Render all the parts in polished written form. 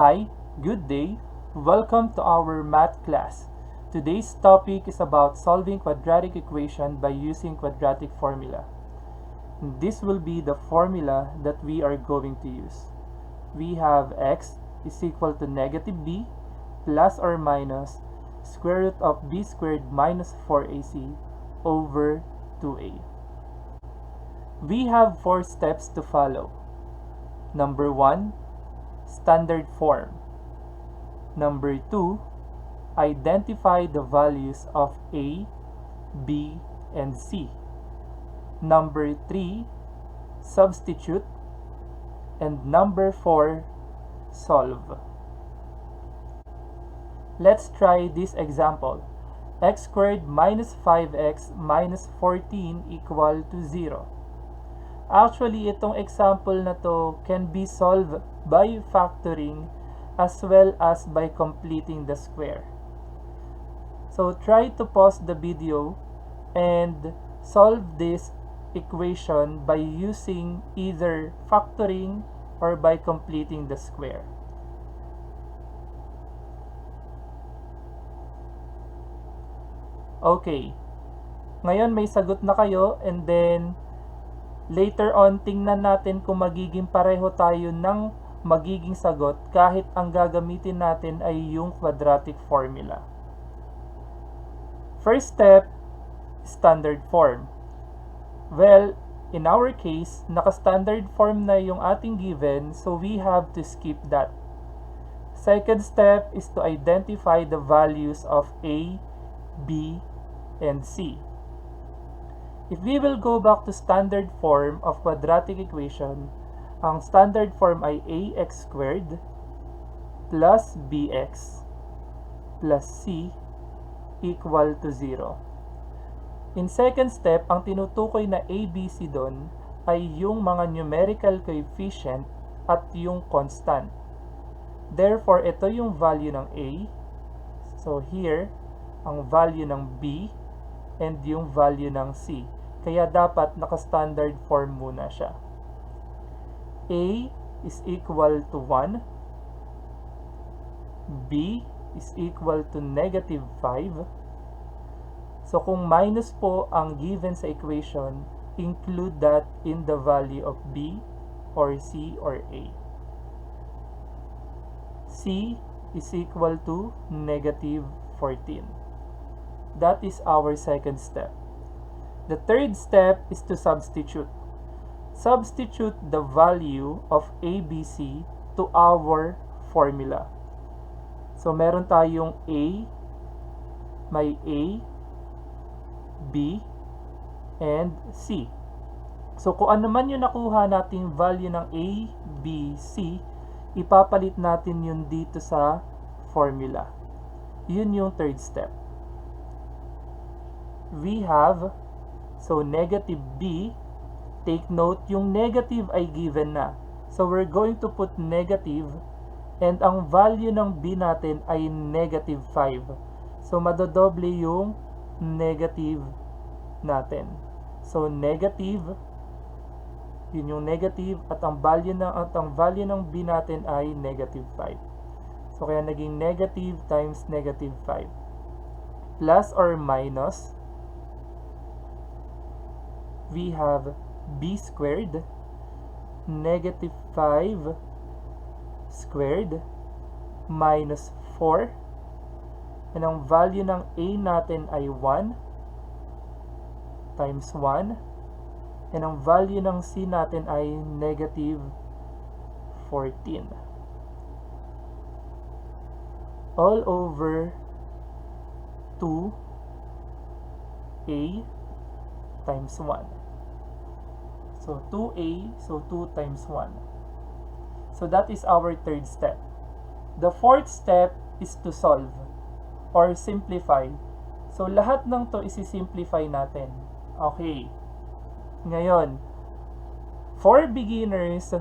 Hi, good day. Welcome to our math class. Today's topic is about solving quadratic equation by using quadratic formula. This will be the formula that we are going to use. We have x is equal to negative b plus or minus square root of b squared minus 4ac over 2a. We have 4 steps to follow. Number 1, standard form. Number 2, identify the values of a, b, and c. Number 3, substitute. And number 4, solve. Let's try this example. X squared minus 5x minus 14 equal to 0. Actually, itong example na to can be solved by factoring as well as by completing the square. So try to pause the video and solve this equation by using either factoring or by completing the square. Okay, ngayon may sagot na kayo, and then later on tingnan natin kung magiging pareho tayo ng magiging sagot kahit ang gagamitin natin ay yung quadratic formula. First step, standard form. Well, in our case, naka-standard form na yung ating given, so we have to skip that. Second step is to identify the values of a, b, and c. If we will go back to standard form of quadratic equation, ang standard form ay ax squared plus bx plus c equal to 0. In second step, ang tinutukoy na ABC doon ay yung mga numerical coefficient at yung constant. Therefore, ito yung value ng A. So here, ang value ng B and yung value ng C. Kaya dapat naka-standard form muna siya. A is equal to 1. B is equal to negative 5. So kung minus po ang given sa equation, include that in the value of B or C or A. C is equal to negative 14. That is our second step. The third step is to substitute. Substitute the value of ABC to our formula. So meron tayong A, may A, B, and C. So kung ano man yung nakuha nating value ng A, B, C, ipapalit natin yun dito sa formula. Yun yung third step. We have, so negative B, take note, yung negative ay given na. So we're going to put negative, and ang value ng B natin ay negative 5. So madodoble yung negative natin. So negative, yun yung negative, at ang value ng B natin ay negative 5. So kaya naging negative times negative 5. Plus or minus, we have b squared negative 5 squared minus 4, and ang value ng a natin ay 1 times 1, and ang value ng c natin ay negative 14 all over 2a times 1. So 2a, so 2 times 1. So that is our third step. The fourth step is to solve or simplify. So lahat ng to isi-simplify natin. Okay. Ngayon, for beginners,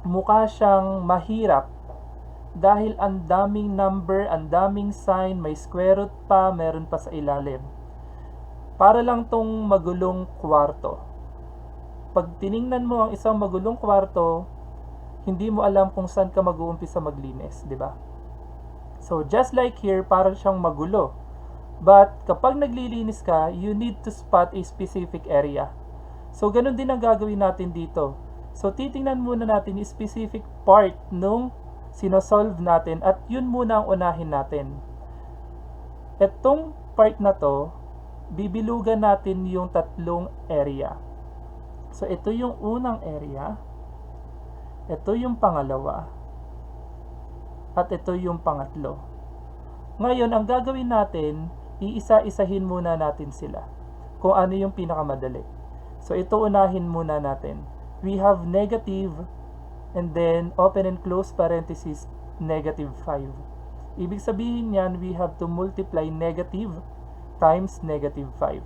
mukha siyang mahirap dahil ang daming number, ang daming sign, may square root pa, meron pa sa ilalim. Para lang tong magulong kwarto. Pag tiningnan mo ang isang magulong kwarto, hindi mo alam kung saan ka mag-uumpisa maglinis, di ba? So, just like here, parang siyang magulo. But, kapag naglilinis ka, you need to spot a specific area. So, ganun din ang gagawin natin dito. So, titingnan muna natin yung specific part nung sinosolve natin at yun muna ang unahin natin. Itong part na to, bibilugan natin yung tatlong area. So, ito yung unang area. Ito yung pangalawa. At ito yung pangatlo. Ngayon, ang gagawin natin, iisa-isahin muna natin sila. Kung ano yung pinakamadali. So, ito unahin muna natin. We have negative and then open and close parenthesis, negative 5. Ibig sabihin yan, we have to multiply negative times negative 5.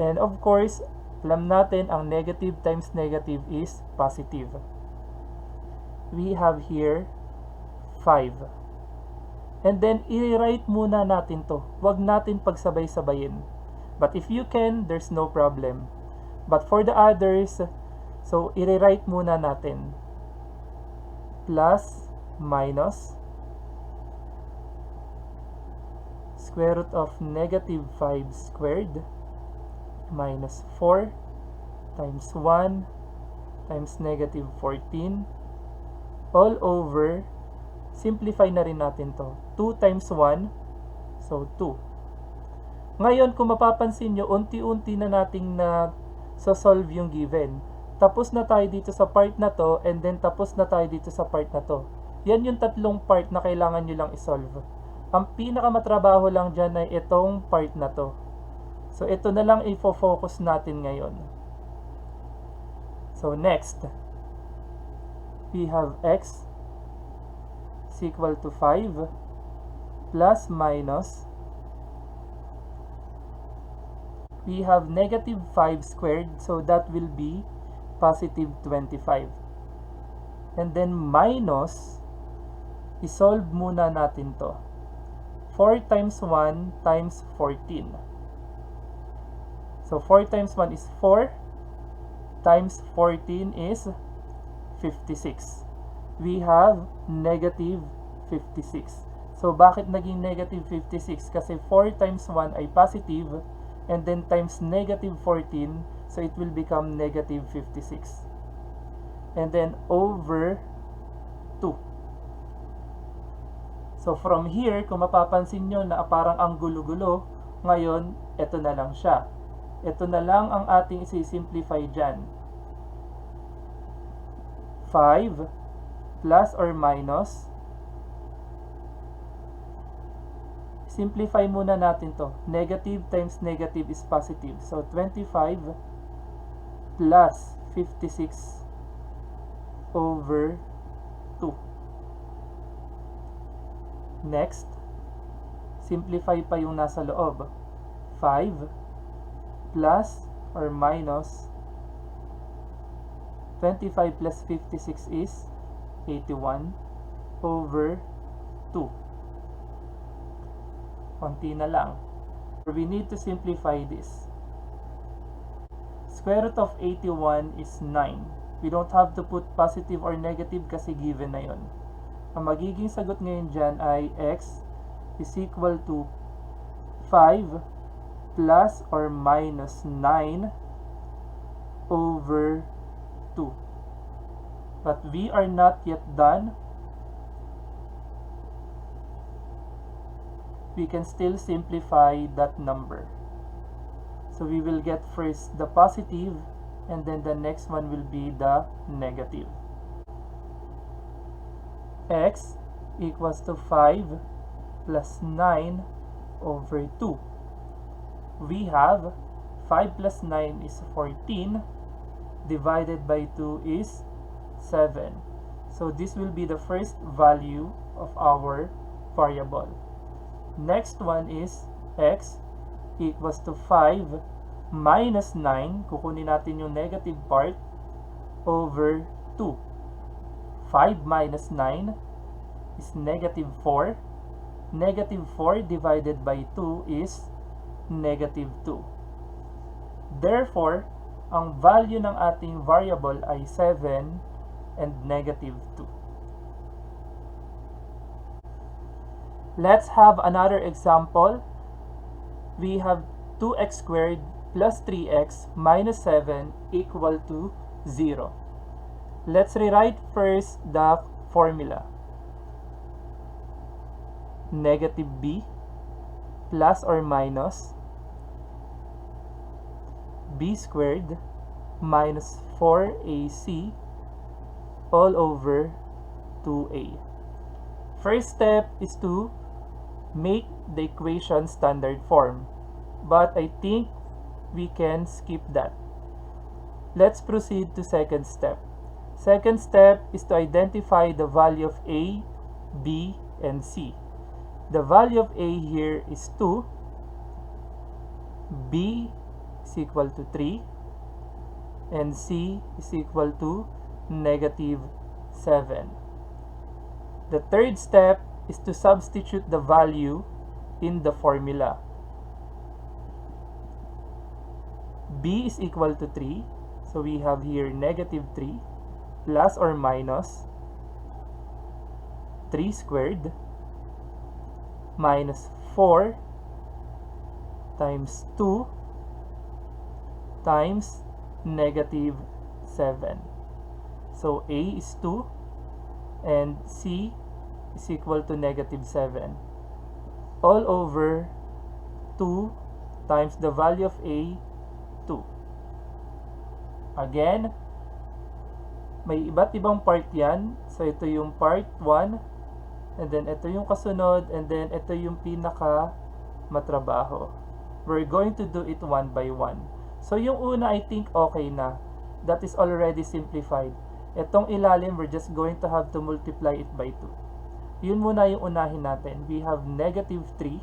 And of course, alam natin ang negative times negative is positive. We have here 5. And then, i-write muna natin to. Huwag natin pagsabay-sabayin. But if you can, there's no problem. But for the others, so i-write muna natin. Plus, minus, square root of negative 5 squared, minus 4, times 1, times negative 14, all over, simplify na rin natin to. 2 times 1, so 2. Ngayon, kung mapapansin nyo, unti-unti na nating solve yung given. Tapos na tayo dito sa part na to, and then tapos na tayo dito sa part na to. Yan yung tatlong part na kailangan nyo lang isolve. Ang pinakamatrabaho lang dyan ay itong part na to. So, ito na lang i-focus natin ngayon. So, next, we have x is equal to 5 plus minus, we have negative 5 squared, so that will be positive 25. And then minus, isolve muna natin to. 4 times 1 times 14. So 4 times 1 is 4, times 14 is 56. We have negative 56. So bakit naging negative 56? Kasi 4 times 1 ay positive, and then times negative 14, so it will become negative 56. And then over 2. So from here, kung mapapansin nyo na parang ang gulo-gulo, ngayon, ito na lang siya. Ito na lang ang ating isi-simplify dyan. 5 plus or minus, simplify muna natin to. Negative times negative is positive. So 25 plus 56 over 2. Next, simplify pa yung nasa loob. 5 plus or minus 25 plus 56 is 81 over 2. Konti na lang. We need to simplify this. Square root of 81 is 9. We don't have to put positive or negative kasi given na yon. Ang magiging sagot ngayon dyan ay x is equal to 5 plus or minus 9 over 2. But we are not yet done. We can still simplify that number. So we will get first the positive, and then the next one will be the negative. X equals to 5 plus 9 over 2. We have 5 plus 9 is 14, divided by 2 is 7. So this will be the first value of our variable. Next one is x equals to 5 minus 9, kukunin natin yung negative part, over 2. 5 minus 9 is negative 4. Negative 4 divided by 2 is negative 2. Therefore, ang value ng ating variable ay 7 and negative 2. Let's have another example. We have 2x squared plus 3x minus 7 equal to 0. Let's rewrite first the formula. Negative b plus or minus b squared minus 4ac all over 2a. First step is to make the equation standard form, but I think we can skip that. Let's proceed to second step. Second step is to identify the value of a, b, and c. The value of a here is 2, b is equal to 3, and c is equal to negative 7. The third step is to substitute the value in the formula. B is equal to 3, so we have here negative 3 plus or minus 3 squared minus 4 times 2 times negative 7. So A is 2 and C is equal to negative 7 all over 2 times the value of A, 2. Again, may iba't ibang part yan. So ito yung part 1, and then ito yung kasunod, and then ito yung pinaka matrabaho. We're going to do it one by one. So yung una, I think okay na. That is already simplified. Itong ilalim, we're just going to have to multiply it by 2. Yun muna yung unahin natin. We have negative 3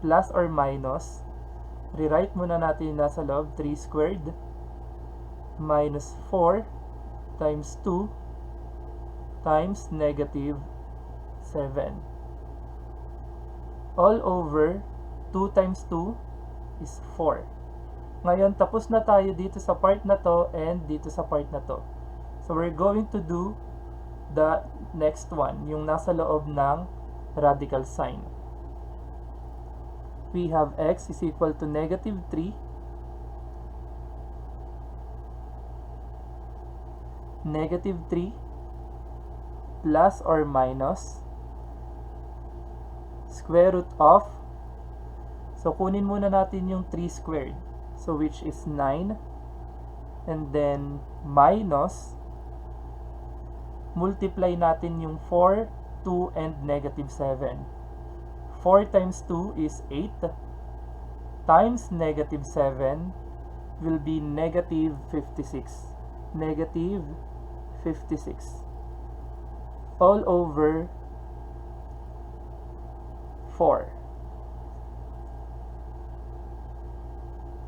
plus or minus. Rewrite muna natin yung nasa loob, 3 squared minus 4 times 2 times negative 7 all over 2 times 2 is 4. Ngayon, tapos na tayo dito sa part na to and dito sa part na to. So we're going to do the next one, yung nasa loob ng radical sign. We have x is equal to negative 3 negative 3 plus or minus square root of, so kunin muna natin yung 3 squared, so which is 9, and then minus, multiply natin yung 4, 2, and negative 7. 4 times 2 is 8 times negative 7 will be negative 56. Negative 56 all over 4.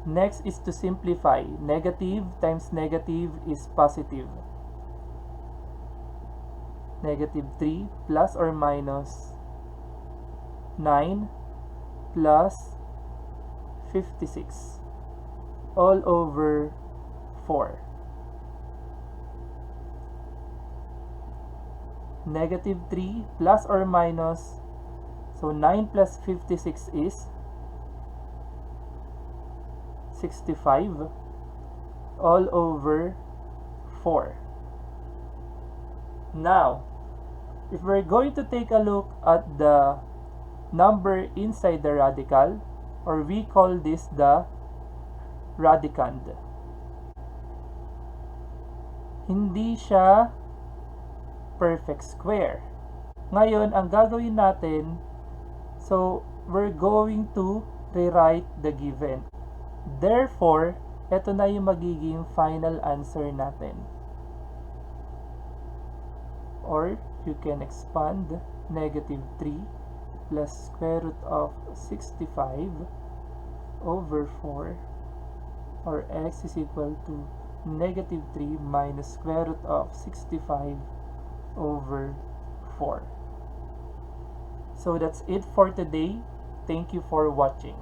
Next is to simplify. Negative times negative is positive. Negative 3 plus or minus 9 plus 56 all over 4. Negative 3 plus or minus, so 9 plus 56 is 65 all over 4. Now, if we're going to take a look at the number inside the radical, or we call this the radicand, hindi siya perfect square. Ngayon, ang gagawin natin, so we're going to rewrite the given. Therefore, ito na yung magiging final answer natin. Or you can expand negative 3 plus square root of 65 over 4, or x is equal to negative 3 minus square root of 65 over 4. So that's it for today. Thank you for watching.